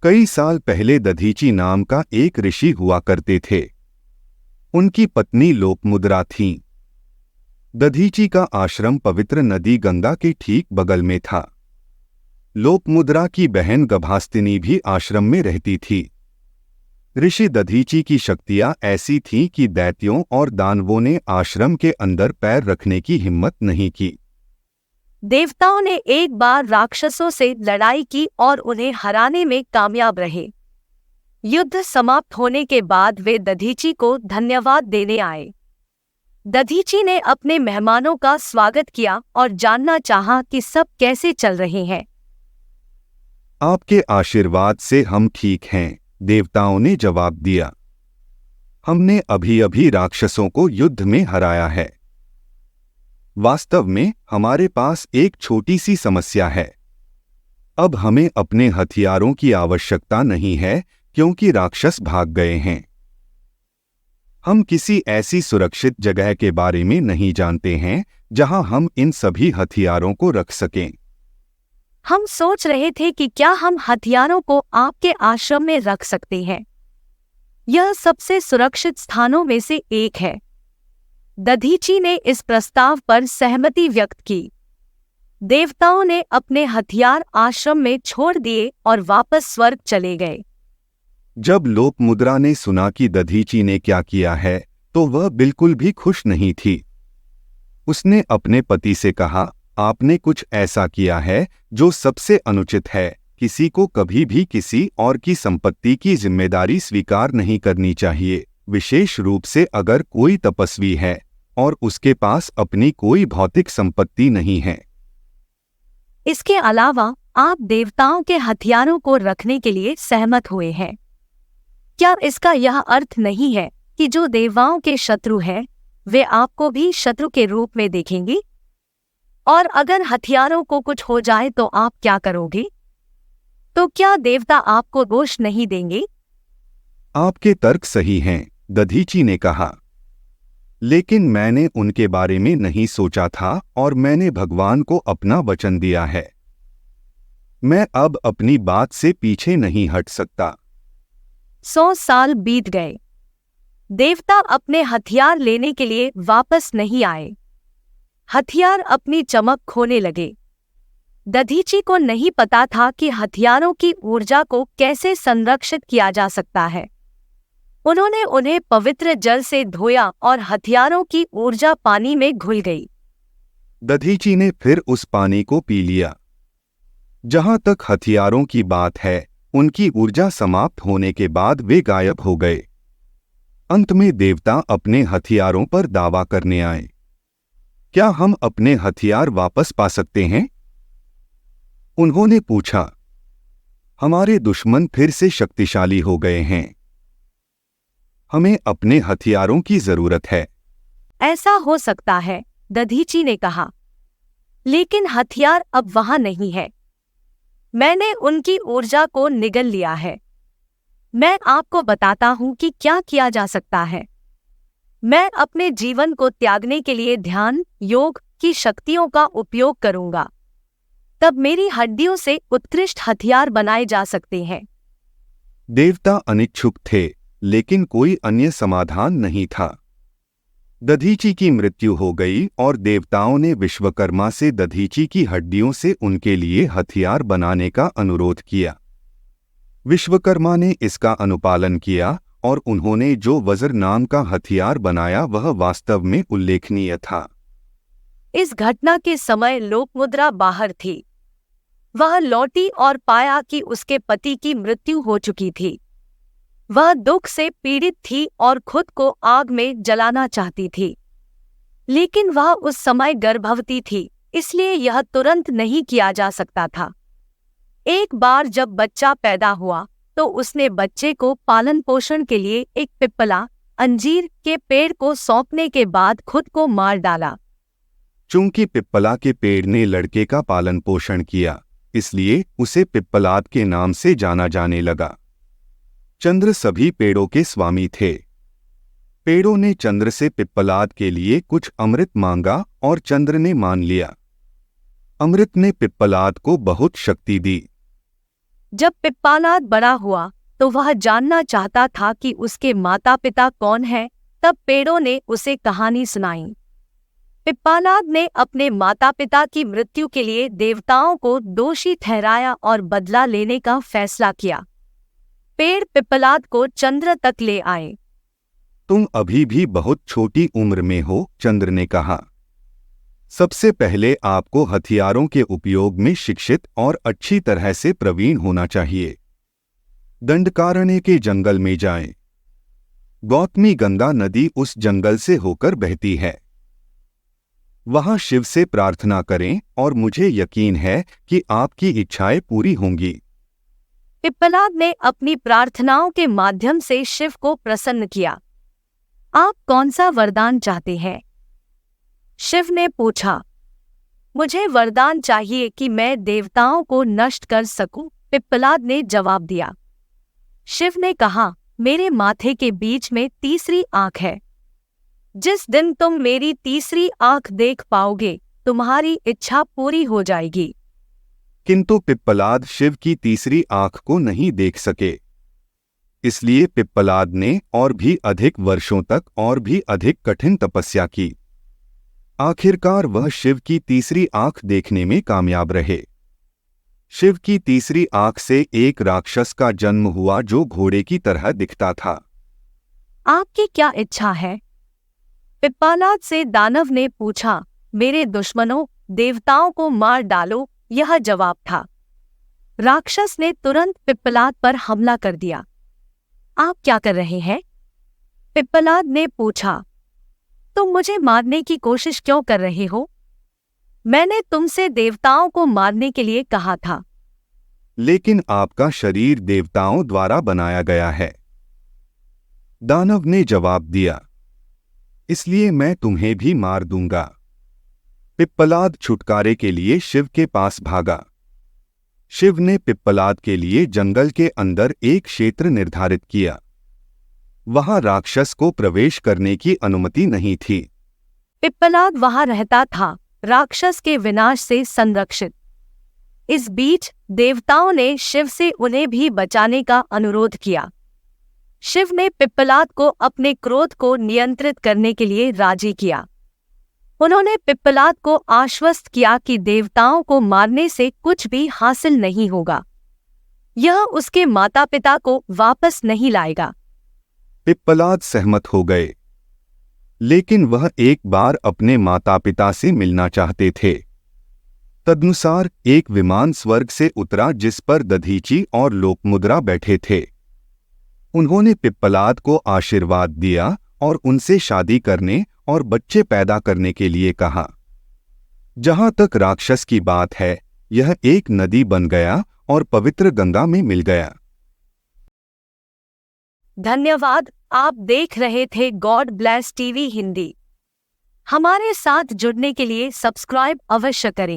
कई साल पहले दधीची नाम का एक ऋषि हुआ करते थे। उनकी पत्नी लोपमुद्रा थीं। दधीची का आश्रम पवित्र नदी गंगा के ठीक बगल में था। लोपमुद्रा की बहन गभास्तिनी भी आश्रम में रहती थी। ऋषि दधीची की शक्तियां ऐसी थीं कि दैत्यों और दानवों ने आश्रम के अंदर पैर रखने की हिम्मत नहीं की। देवताओं ने एक बार राक्षसों से लड़ाई की और उन्हें हराने में कामयाब रहे। युद्ध समाप्त होने के बाद वे दधीची को धन्यवाद देने आए। दधीची ने अपने मेहमानों का स्वागत किया और जानना चाहा कि सब कैसे चल रहे हैं। आपके आशीर्वाद से हम ठीक हैं, देवताओं ने जवाब दिया। हमने अभी अभी राक्षसों को युद्ध में हराया है। वास्तव में हमारे पास एक छोटी सी समस्या है। अब हमें अपने हथियारों की आवश्यकता नहीं है क्योंकि राक्षस भाग गए हैं। हम किसी ऐसी सुरक्षित जगह के बारे में नहीं जानते हैं जहां हम इन सभी हथियारों को रख सकें। हम सोच रहे थे कि क्या हम हथियारों को आपके आश्रम में रख सकते हैं। यह सबसे सुरक्षित स्थानों में से एक है। दधीची ने इस प्रस्ताव पर सहमति व्यक्त की। देवताओं ने अपने हथियार आश्रम में छोड़ दिए और वापस स्वर्ग चले गए। जब लोपमुद्रा ने सुना कि दधीची ने क्या किया है तो वह बिल्कुल भी खुश नहीं थी। उसने अपने पति से कहा, आपने कुछ ऐसा किया है जो सबसे अनुचित है। किसी को कभी भी किसी और की संपत्ति की जिम्मेदारी स्वीकार नहीं करनी चाहिए, विशेष रूप से अगर कोई तपस्वी है और उसके पास अपनी कोई भौतिक संपत्ति नहीं है। इसके अलावा आप देवताओं के हथियारों को रखने के लिए सहमत हुए हैं। क्या इसका यह अर्थ नहीं है कि जो देवताओं के शत्रु हैं, वे आपको भी शत्रु के रूप में देखेंगे? और अगर हथियारों को कुछ हो जाए तो आप क्या करोगे? तो क्या देवता आपको दोष नहीं देंगे? आपके तर्क सही हैं, दधीची ने कहा। लेकिन मैंने उनके बारे में नहीं सोचा था और मैंने भगवान को अपना वचन दिया है। मैं अब अपनी बात से पीछे नहीं हट सकता। 100 साल बीत गए। देवता अपने हथियार लेने के लिए वापस नहीं आए। हथियार अपनी चमक खोने लगे। दधीची को नहीं पता था कि हथियारों की ऊर्जा को कैसे संरक्षित किया जा सकता है। उन्होंने उन्हें पवित्र जल से धोया और हथियारों की ऊर्जा पानी में घुल गई। दधीची ने फिर उस पानी को पी लिया। जहां तक हथियारों की बात है, उनकी ऊर्जा समाप्त होने के बाद वे गायब हो गए। अंत में देवता अपने हथियारों पर दावा करने आए। क्या हम अपने हथियार वापस पा सकते हैं? उन्होंने पूछा। हमारे दुश्मन फिर से शक्तिशाली हो गए हैं। हमें अपने हथियारों की जरूरत है। ऐसा हो सकता है, दधीची ने कहा, लेकिन हथियार अब वहां नहीं है। मैंने उनकी ऊर्जा को निगल लिया है। मैं आपको बताता हूं कि क्या किया जा सकता है। मैं अपने जीवन को त्यागने के लिए ध्यान, योग की शक्तियों का उपयोग करूंगा। तब मेरी हड्डियों से उत्कृष्ट हथियार बनाए जा सकते हैं। देवता अनिच्छुक थे, लेकिन कोई अन्य समाधान नहीं था। दधीची की मृत्यु हो गई और देवताओं ने विश्वकर्मा से दधीची की हड्डियों से उनके लिए हथियार बनाने का अनुरोध किया। विश्वकर्मा ने इसका अनुपालन किया और उन्होंने जो वज्र नाम का हथियार बनाया वह वास्तव में उल्लेखनीय था। इस घटना के समय लोपमुद्रा बाहर थी। वह लौटी और पाया कि उसके पति की मृत्यु हो चुकी थी। वह दुख से पीड़ित थी और खुद को आग में जलाना चाहती थी, लेकिन वह उस समय गर्भवती थी, इसलिए यह तुरंत नहीं किया जा सकता था। एक बार जब बच्चा पैदा हुआ तो उसने बच्चे को पालन पोषण के लिए एक पिप्पला, अंजीर के पेड़ को सौंपने के बाद खुद को मार डाला। चूंकि पिप्पला के पेड़ ने लड़के का पालन पोषण किया, इसलिए उसे पिप्पलाद के नाम से जाना जाने लगा। चंद्र सभी पेड़ों के स्वामी थे। पेड़ों ने चंद्र से पिप्पलाद के लिए कुछ अमृत मांगा और चंद्र ने मान लिया। अमृत ने पिप्पलाद को बहुत शक्ति दी। जब पिप्पालाद बड़ा हुआ तो वह जानना चाहता था कि उसके माता पिता कौन हैं। तब पेड़ों ने उसे कहानी सुनाई। पिप्पालाद ने अपने माता पिता की मृत्यु के लिए देवताओं को दोषी ठहराया और बदला लेने का फैसला किया। पेड़ पिप्पलाद को चंद्र तक ले आए। तुम अभी भी बहुत छोटी उम्र में हो, चंद्र ने कहा। सबसे पहले आपको हथियारों के उपयोग में शिक्षित और अच्छी तरह से प्रवीण होना चाहिए। दंडकारण्य के जंगल में जाएं। गौतमी गंगा नदी उस जंगल से होकर बहती है। वहां शिव से प्रार्थना करें और मुझे यकीन है कि आपकी इच्छाएं पूरी होंगी। पिप्पलाद ने अपनी प्रार्थनाओं के माध्यम से शिव को प्रसन्न किया। आप कौन सा वरदान चाहते हैं? शिव ने पूछा। मुझे वरदान चाहिए कि मैं देवताओं को नष्ट कर सकूं, पिप्पलाद ने जवाब दिया। शिव ने कहा, मेरे माथे के बीच में तीसरी आंख है। जिस दिन तुम मेरी तीसरी आंख देख पाओगे, तुम्हारी इच्छा पूरी हो जाएगी। किंतु पिप्पलाद शिव की तीसरी आंख को नहीं देख सके। इसलिए पिप्पलाद ने और भी अधिक वर्षों तक और भी अधिक कठिन तपस्या की। आखिरकार वह शिव की तीसरी आंख देखने में कामयाब रहे। शिव की तीसरी आंख से एक राक्षस का जन्म हुआ जो घोड़े की तरह दिखता था। आपकी क्या इच्छा है? पिप्पालाद से दानव ने पूछा। मेरे दुश्मनों, देवताओं को मार डालो, यह जवाब था। राक्षस ने तुरंत पिप्पलाद पर हमला कर दिया। आप क्या कर रहे हैं? पिप्पलाद ने पूछा। तुम मुझे मारने की कोशिश क्यों कर रहे हो? मैंने तुमसे देवताओं को मारने के लिए कहा था। लेकिन आपका शरीर देवताओं द्वारा बनाया गया है, दानव ने जवाब दिया। इसलिए मैं तुम्हें भी मार दूंगा। पिप्पलाद छुटकारे के लिए शिव के पास भागा। शिव ने पिप्पलाद के लिए जंगल के अंदर एक क्षेत्र निर्धारित किया। वहां राक्षस को प्रवेश करने की अनुमति नहीं थी। पिप्पलाद वहां रहता था, राक्षस के विनाश से संरक्षित। इस बीच देवताओं ने शिव से उन्हें भी बचाने का अनुरोध किया। शिव ने पिप्पलाद को अपने क्रोध को नियंत्रित करने के लिए राजी किया। उन्होंने पिप्पलाद को आश्वस्त किया कि देवताओं को मारने से कुछ भी हासिल नहीं होगा। यह उसके माता पिता को वापस नहीं लाएगा। पिप्पलाद सहमत हो गए, लेकिन वह एक बार अपने माता पिता से मिलना चाहते थे। तदनुसार एक विमान स्वर्ग से उतरा जिस पर दधीची और लोकमुद्रा बैठे थे। उन्होंने पिप्पलाद को आशीर्वाद दिया और उनसे शादी करने और बच्चे पैदा करने के लिए कहा। जहां तक राक्षस की बात है, यह एक नदी बन गया और पवित्र गंगा में मिल गया। धन्यवाद। आप देख रहे थे गॉड ब्लेस टीवी हिंदी। हमारे साथ जुड़ने के लिए सब्सक्राइब अवश्य करें।